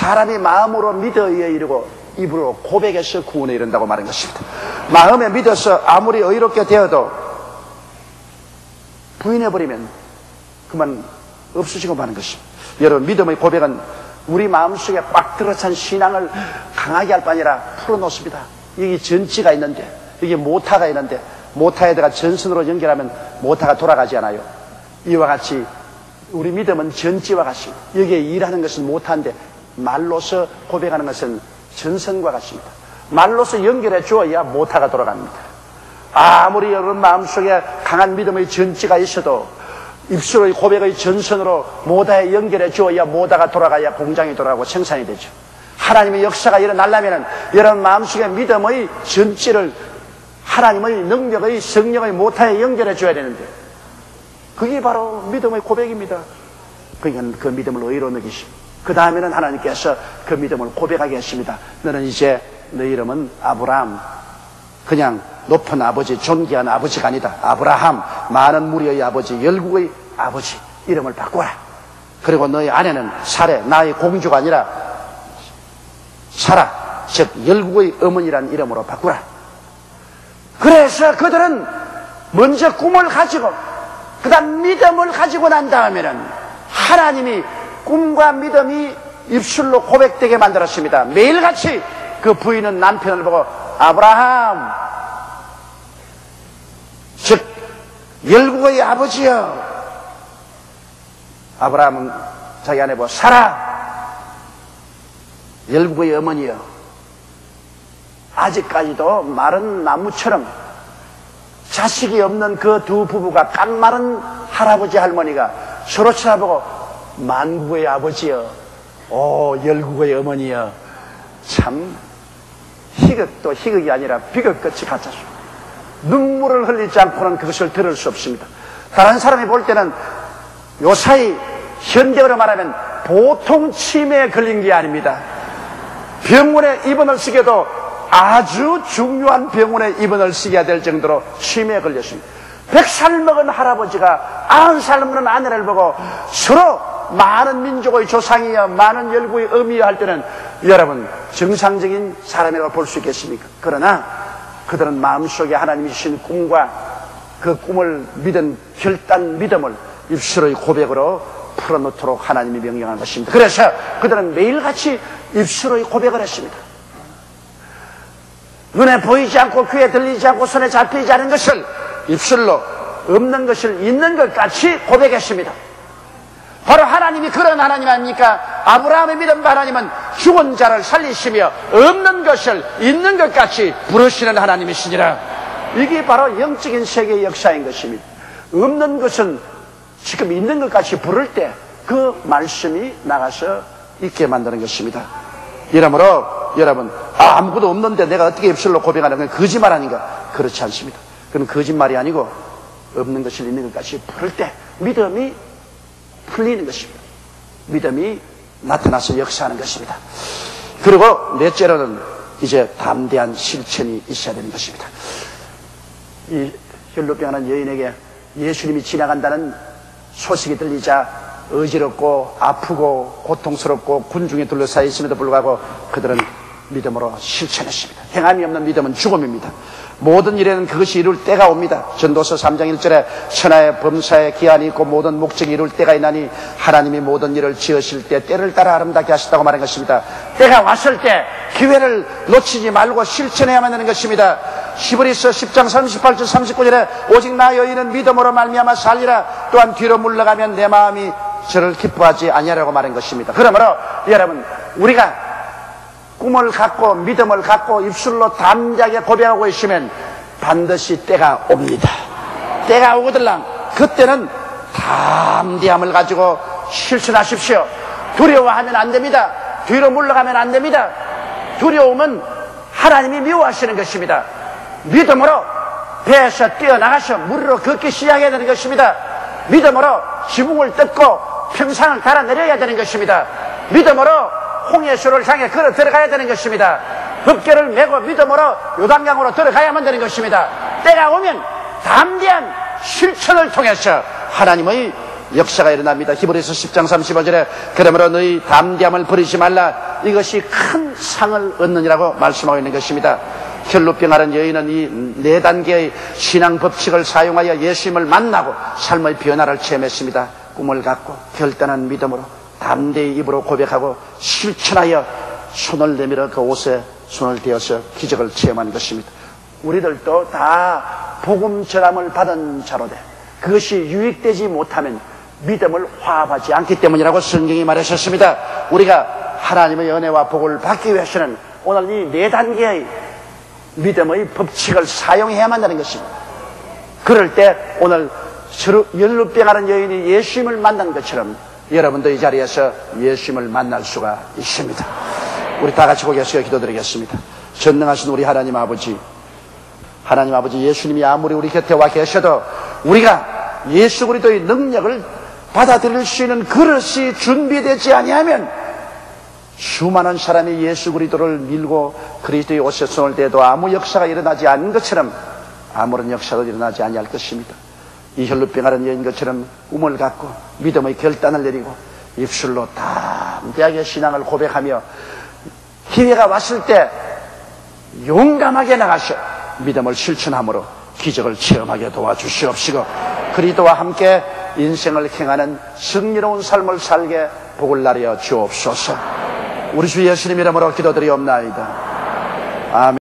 사람이 마음으로 믿어 이르고 입으로 고백해서 구원에 이른다고 말한 것입니다. 마음에 믿어서 아무리 의롭게 되어도 부인해버리면 그만 없어지고 마는 것입니다. 여러분, 믿음의 고백은 우리 마음속에 꽉 들어찬 신앙을 강하게 할 뿐 아니라 풀어놓습니다. 여기 전지가 있는데, 여기 모타가 있는데, 모타에다가 전선으로 연결하면 모타가 돌아가지 않아요. 이와 같이 우리 믿음은 전지와 같습니다. 여기에 일하는 것은 모타인데 말로서 고백하는 것은 전선과 같습니다. 말로서 연결해 주어야 모타가 돌아갑니다. 아무리 여러분 마음속에 강한 믿음의 전지가 있어도 입술의 고백의 전선으로 모다에 연결해 주어야 모다가 돌아가야 공장이 돌아가고 생산이 되죠. 하나님의 역사가 일어나려면 여러분 마음속에 믿음의 전지를 하나님의 능력의 성령의 모타에 연결해 줘야 되는데 그게 바로 믿음의 고백입니다. 그러니까 그 믿음을 의로 느끼십니다. 그 다음에는 하나님께서 그 믿음을 고백하게 했습니다. 너는 이제 너 이름은 아브라함, 그냥 높은 아버지, 존귀한 아버지가 아니다. 아브라함, 많은 무리의 아버지, 열국의 아버지 이름을 바꾸라. 그리고 너의 아내는 사레, 나의 공주가 아니라 사라, 즉 열국의 어머니라는 이름으로 바꾸라. 그래서 그들은 먼저 꿈을 가지고 그 다음 믿음을 가지고 난 다음에는 하나님이 꿈과 믿음이 입술로 고백되게 만들었습니다. 매일같이 그 부인은 남편을 보고 아브라함, 즉 열국의 아버지여. 아브라함은 자기 아내 보고 사라, 열국의 어머니여. 아직까지도 마른 나무처럼 자식이 없는 그 두 부부가 깡마른 할아버지 할머니가 서로 쳐다보고 만국의 아버지여, 오 열국의 어머니여. 참 희극도 희극이 아니라 비극같이 같았습니다. 눈물을 흘리지 않고는 그것을 들을 수 없습니다. 다른 사람이 볼 때는 요사이 현대어로 말하면 보통 치매에 걸린 게 아닙니다. 병원에 입원을 쓰게도 아주 중요한 병원에 입원을 쓰게 될 정도로 치매에 걸렸습니다. 100살 먹은 할아버지가 90살 먹은 아내를 보고 서로 많은 민족의 조상이여 많은 열국의 어미여 할 때는 여러분 정상적인 사람이라고 볼 수 있겠습니까? 그러나 그들은 마음속에 하나님이 주신 꿈과 그 꿈을 믿은 결단 믿음을 입술의 고백으로 풀어놓도록 하나님이 명령한 것입니다. 그래서 그들은 매일같이 입술의 고백을 했습니다. 눈에 보이지 않고 귀에 들리지 않고 손에 잡히지 않은 것을 입술로 없는 것을 있는 것 같이 고백했습니다. 바로 하나님이 그런 하나님 아닙니까? 아브라함의 믿음 하나님은 죽은 자를 살리시며 없는 것을 있는 것 같이 부르시는 하나님이시니라. 이게 바로 영적인 세계의 역사인 것입니다. 없는 것은 지금 있는 것 같이 부를 때 그 말씀이 나가서 있게 만드는 것입니다. 이러므로 여러분 아무것도 없는데 내가 어떻게 입술로 고백하는 건 거짓말 아닌가? 그렇지 않습니다. 그건 거짓말이 아니고 없는 것을 있는 것 같이 부를 때 믿음이 풀리는 것입니다. 믿음이 나타나서 역사하는 것입니다. 그리고 넷째로는 이제 담대한 실천이 있어야 되는 것입니다. 이 혈루병하는 여인에게 예수님이 지나간다는 소식이 들리자 어지럽고 아프고 고통스럽고 군중에 둘러싸여 있음에도 불구하고 그들은 믿음으로 실천했습니다. 행함이 없는 믿음은 죽음입니다. 모든 일에는 그것이 이룰 때가 옵니다. 전도서 3장 1절에 천하의 범사에 기한이 있고 모든 목적이 이룰 때가 있나니 하나님이 모든 일을 지으실 때 때를 따라 아름답게 하셨다고 말한 것입니다. 때가 왔을 때 기회를 놓치지 말고 실천해야만 하는 것입니다. 히브리서 10장 38절 39절에 오직 나 여인은 믿음으로 말미암아 살리라. 또한 뒤로 물러가면 내 마음이 저를 기뻐하지 아니하라고 말한 것입니다. 그러므로 여러분 우리가 꿈을 갖고 믿음을 갖고 입술로 담대하게 고백하고 있으면 반드시 때가 옵니다. 때가 오거들랑 그때는 담대함을 가지고 실천하십시오. 두려워하면 안 됩니다. 뒤로 물러가면 안 됩니다. 두려움은 하나님이 미워하시는 것입니다. 믿음으로 배에서 뛰어나가서 물으로 걷기 시작해야 되는 것입니다. 믿음으로 지붕을 뜯고 평상을 달아내려야 되는 것입니다. 믿음으로 홍해수를 향해 걸어 들어가야 되는 것입니다. 흡결을 메고 믿음으로 요단강으로 들어가야만 되는 것입니다. 때가 오면 담대한 실천을 통해서 하나님의 역사가 일어납니다. 히브리서 10장 35절에 그러므로 너희 담대함을 버리지 말라. 이것이 큰 상을 얻느니라고 말씀하고 있는 것입니다. 혈루병 앓은 여인은 이 4단계의 신앙 법칙을 사용하여 예수님을 만나고 삶의 변화를 체험했습니다. 꿈을 갖고 결단한 믿음으로 담대히 입으로 고백하고 실천하여 손을 내밀어 그 옷에 손을 대어서 기적을 체험한 것입니다. 우리들도 다 복음 전함을 받은 자로 돼 그것이 유익되지 못하면 믿음을 화합하지 않기 때문이라고 성경이 말하셨습니다. 우리가 하나님의 은혜와 복을 받기 위해서는 오늘 이 4단계의 믿음의 법칙을 사용해야만 한다는 것입니다. 그럴 때 오늘 혈루병 앓은 여인이 예수님을 만난 것처럼 여러분도 이 자리에서 예수님을 만날 수가 있습니다. 우리 다 같이 고개숙여 기도드리겠습니다. 전능하신 우리 하나님 아버지, 예수님이 아무리 우리 곁에 와 계셔도 우리가 예수 그리스도의 능력을 받아들일 수 있는 그릇이 준비되지 아니하면 수많은 사람이 예수 그리스도를 밀고 그리스도의 옷에 손을 대도 아무 역사가 일어나지 않은 것처럼 아무런 역사도 일어나지 아니할 것입니다. 이 혈루병 앓은 여인 것처럼 꿈을 갖고 믿음의 결단을 내리고 입술로 담대하게 신앙을 고백하며 기회가 왔을 때 용감하게 나가셔 믿음을 실천함으로 기적을 체험하게 도와주시옵시고 그리스도와 함께 인생을 행하는 승리로운 삶을 살게 복을 나려 주옵소서. 우리 주 예수님 이름으로 기도드리옵나이다. 아멘.